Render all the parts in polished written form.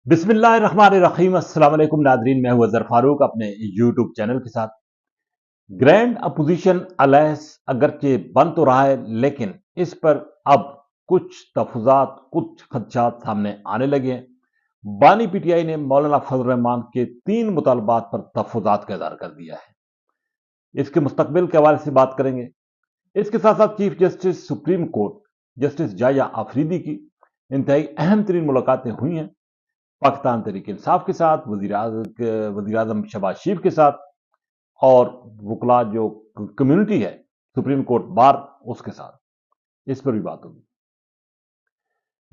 बिस्मिल्लाहिर्रहमानिर्रहीम। अस्सलाम वालेकुम नादरीन, मैं हूं अजहर फारूक अपने यूट्यूब चैनल के साथ। ग्रैंड अपोजिशन अलायंस अगरचे बन तो रहा है, लेकिन इस पर अब कुछ तफुजात, कुछ खदशात सामने आने लगे हैं। बानी पीटीआई ने मौलाना फजल रहमान के 3 मुतालबात पर तफुजात का इज़हार कर दिया है। इसके मुस्तकबिल के हवाले से बात करेंगे। इसके साथ साथ chief justice supreme court justice जाया आफरीदी की इंतहाई अहम तरीन मुलाकातें हुई हैं पाकिस्तान तहरीक इंसाफ के साथ, वजीर आजम शहबाज शरीफ के साथ और वकला जो कम्युनिटी है सुप्रीम कोर्ट बार उसके साथ। इस पर भी बात होगी।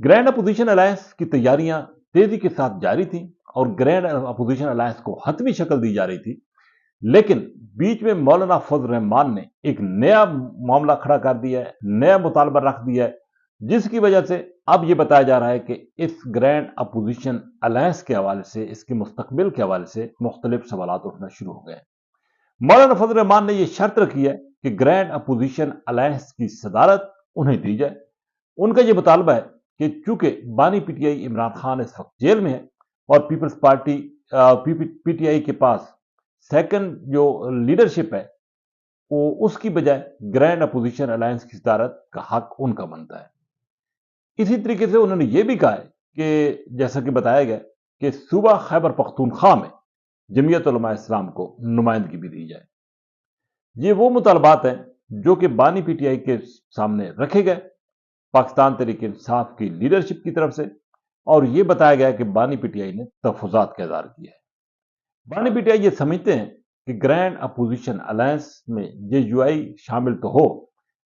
ग्रैंड अपोजिशन अलायंस की तैयारियां तेजी के साथ जारी थी और ग्रैंड अपोजिशन अलायंस को हतमी शक्ल दी जा रही थी, लेकिन बीच में मौलाना फजल रहमान ने एक नया मामला खड़ा कर दिया है, नया मुतालबा रख दिया है, जिसकी वजह से अब यह बताया जा रहा है कि इस ग्रैंड अपोजिशन अलायंस के हवाले से, इसके मुस्तकबिल के हवाले से मुख्तलिफ सवालात उठना शुरू हो गए। मौलाना फजल रहमान ने यह शर्त रखी है कि ग्रैंड अपोजिशन अलायंस की सदारत उन्हें दी जाए। उनका यह मुतालबा है कि चूंकि बानी पीटीआई इमरान खान इस वक्त जेल में है और पीपल्स पार्टी पीटीआई के पास सेकंड जो लीडरशिप है वो उसकी बजाय ग्रैंड अपोजिशन अलायंस की सदारत का हक उनका बनता है। इसी तरीके से उन्होंने ये भी कहा है कि जैसा कि बताया गया कि सूबा खैबर पख्तूनख्वा में जमीयत उलमा इस्लाम को नुमाइंदगी भी दी जाए। ये वो मुतालबात हैं जो कि बानी पीटीआई के सामने रखे गए पाकिस्तान तहरीक इंसाफ की लीडरशिप की तरफ से, और यह बताया गया कि बानी पीटीआई ने तहफुजात का इज़हार किया है। बानी पीटीआई ये समझते हैं कि ग्रैंड अपोजिशन अलायंस में जेयूआई शामिल तो हो,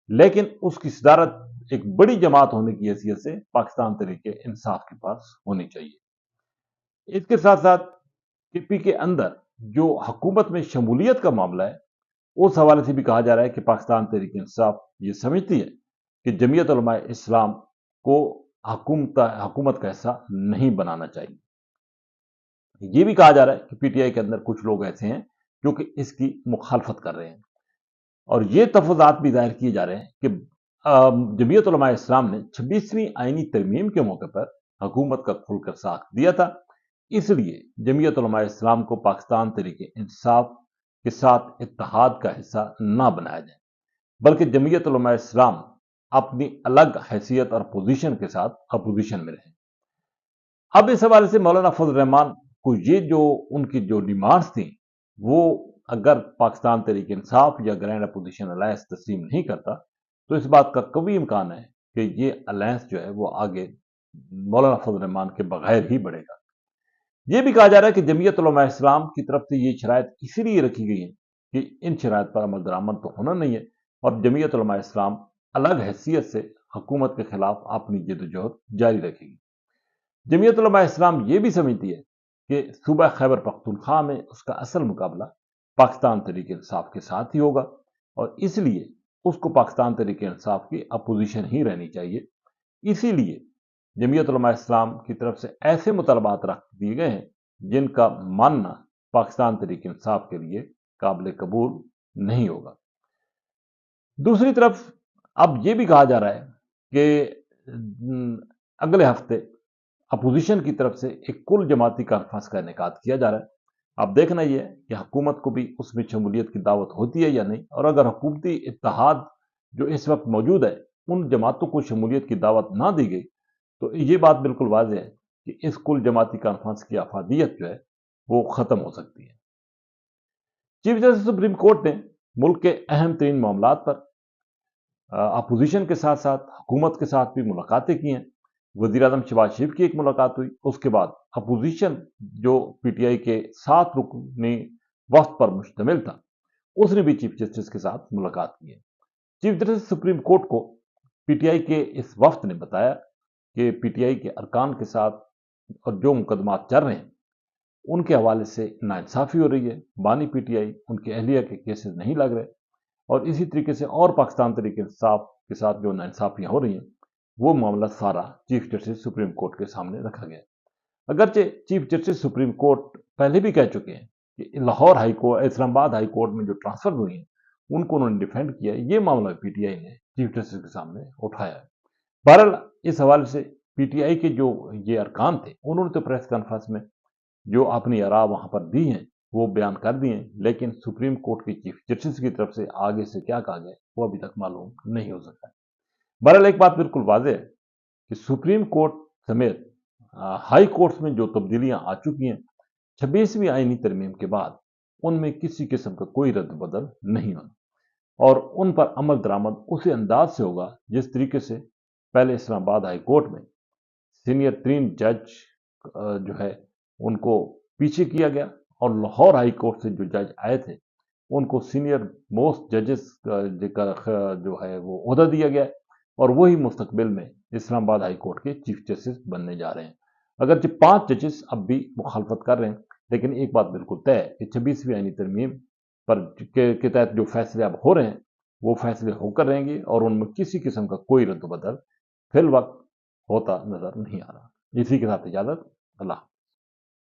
लेकिन उसकी सदारत एक बड़ी जमात होने की हैसियत से पाकिस्तान तहरीक इंसाफ के पास होनी चाहिए। इसके साथ साथ केपी के अंदर जो हुकूमत में शमूलियत का मामला है, उस हवाले से भी कहा जा रहा है कि पाकिस्तान तहरीक इंसाफ ये समझती है कि जमीयत उलमा इस्लाम को हुकूमत का हिस्सा नहीं बनाना चाहिए। ये भी कहा जा रहा है कि पीटीआई के अंदर कुछ लोग ऐसे हैं जो कि इसकी मुखालफत कर रहे हैं, और ये तफजात भी जाहिर किए जा रहे हैं कि जमीयत उलमा इस्लाम ने 26वीं आईनी तरमीम के मौके पर हुकूमत का खुलकर साथ दिया था, इसलिए जमीयत उलमा इस्लाम को पाकिस्तान तहरीक इंसाफ के साथ इत्तेहाद का हिस्सा ना बनाया जाए, बल्कि जमीयत उलमा इस्लाम अपनी अलग हैसियत और पोजीशन के साथ अपोजिशन में रहे। अब इस हवाले से मौलाना फजल रहमान को ये जो उनकी जो डिमांड्स थी, वो अगर पाकिस्तान तहरीक इंसाफ या ग्रैंड अपोजिशन अलायंस तस्लीम नहीं करता, तो इस बात का कभी इम्कान है कि ये अलायंस जो है वो आगे मौलाना फजल रहमान के बगैर ही बढ़ेगा। यह भी कहा जा रहा है कि जमीयत उलमा इस्लाम की तरफ से ये शराइत इसीलिए रखी गई है कि इन शराइत पर अमल दरामद तो होना नहीं है, और जमीयत उलमा इस्लाम अलग हैसियत से हुकूमत के खिलाफ अपनी जदोजहद जारी रखेगी। जमीयत उलमा इस्लाम ये भी समझती है कि सूबा खैबर पख्तूनख्वा में उसका असल मुकाबला पाकिस्तान तहरीक इंसाफ के साथ ही होगा, और इसलिए उसको पाकिस्तान तहरीक इंसाफ की अपोजिशन ही रहनी चाहिए। इसीलिए जमीयत उलमा इस्लाम की तरफ से ऐसे मुतालबात रख दिए गए हैं जिनका मानना पाकिस्तान तहरीक इंसाफ के लिए काबिल कबूल नहीं होगा। दूसरी तरफ अब यह भी कहा जा रहा है कि अगले हफ्ते अपोजिशन की तरफ से एक कुल जमाती कॉन्फ्रेंस का इनेकाद किया जा रहा है। अब देखना यह है कि हुकूमत को भी उसमें शमूलियत की दावत होती है या नहीं, और अगर हुकूमती इत्तेहाद जो इस वक्त मौजूद है उन जमातों को शमूलियत की दावत ना दी गई, तो ये बात बिल्कुल वाज़ेह है कि इस कुल जमाती कॉन्फ्रेंस की अफादियत जो है वो ख़त्म हो सकती है। चीफ जस्टिस सुप्रीम कोर्ट ने मुल्क के अहम तरीन मामला पर अपोजिशन के साथ साथ हुकूमत के साथ भी मुलाकातें की हैं। वजीर आजम शहबाज शरीफ की एक मुलाकात हुई, उसके बाद अपोजिशन जो पीटीआई के 7 रुकनी वफ्द पर मुश्तमिल था, उसने भी चीफ जस्टिस के साथ मुलाकात की है। चीफ जस्टिस सुप्रीम कोर्ट को पीटीआई के इस वफ्द ने बताया कि पीटीआई के अरकान के साथ और जो मुकदमात चल रहे हैं उनके हवाले से नाइंसाफ़ी हो रही है। बानी पीटीआई उनके अहलिया के केसेस नहीं लग रहे, और इसी तरीके से और पाकिस्तान तहरीक इंसाफ के साथ जो नाइंसाफ़ियाँ हो रही हैं, वो मामला सारा चीफ जस्टिस सुप्रीम कोर्ट के सामने रखा गया। अगरचे चीफ जस्टिस सुप्रीम कोर्ट पहले भी कह चुके हैं कि Lahore high court, Islamabad high court में जो ट्रांसफर हुई हैं उनको उन्होंने डिफेंड किया है। ये मामला पीटीआई ने चीफ जस्टिस के सामने उठाया है। बहरहाल इस हवाले से پی ٹی آئی کے جو یہ ارکان تھے انہوں نے تو پریس کانفرنس میں جو اپنی آراء وہاں پر دی ہیں وہ بیان کر دیے ہیں، لیکن سپریم کورٹ کی چیف جسٹس کی طرف سے آگے سے کیا کہا گیا وہ ابھی تک معلوم نہیں ہو سکتا ہے۔ بہرحال ایک بات بالکل واضح ہے کہ سپریم کورٹ سمیت ہائی کورٹس میں جو تبدیلیاں آ چکی ہیں 26ویں آئینی ترمیم کے بعد ان میں کسی قسم کا کوئی رد بدل نہیں ہونا، اور ان پر عمل درآمد اسی انداز سے ہوگا جس طریقے سے پہلے اسلام آباد ہائی کورٹ میں سینئر ترین جج جو ہے ان کو پیچھے کیا گیا، اور لاہور ہائی کورٹ سے جو جج آئے تھے ان کو سینئر موسٹ ججز کا جو ہے وہ عہدہ دیا گیا، اور وہی مستقبل میں اسلام آباد ہائی کورٹ کے چیف جسٹس بننے جا رہے ہیں۔ اگرچہ 5 ججز اب بھی مخالفت کر رہے ہیں، لیکن ایک بات بالکل طے ہے کہ 26ویں آئینی ترمیم پر کے تحت جو فیصلے اب ہو رہے ہیں وہ فیصلے ہو کر رہیں گے، اور ان میں کسی قسم کا کوئی رد و بدل فی الوقت ہوتا نظر نہیں آ رہا۔ اسی کے ساتھ اجازت، اللہ حافظ۔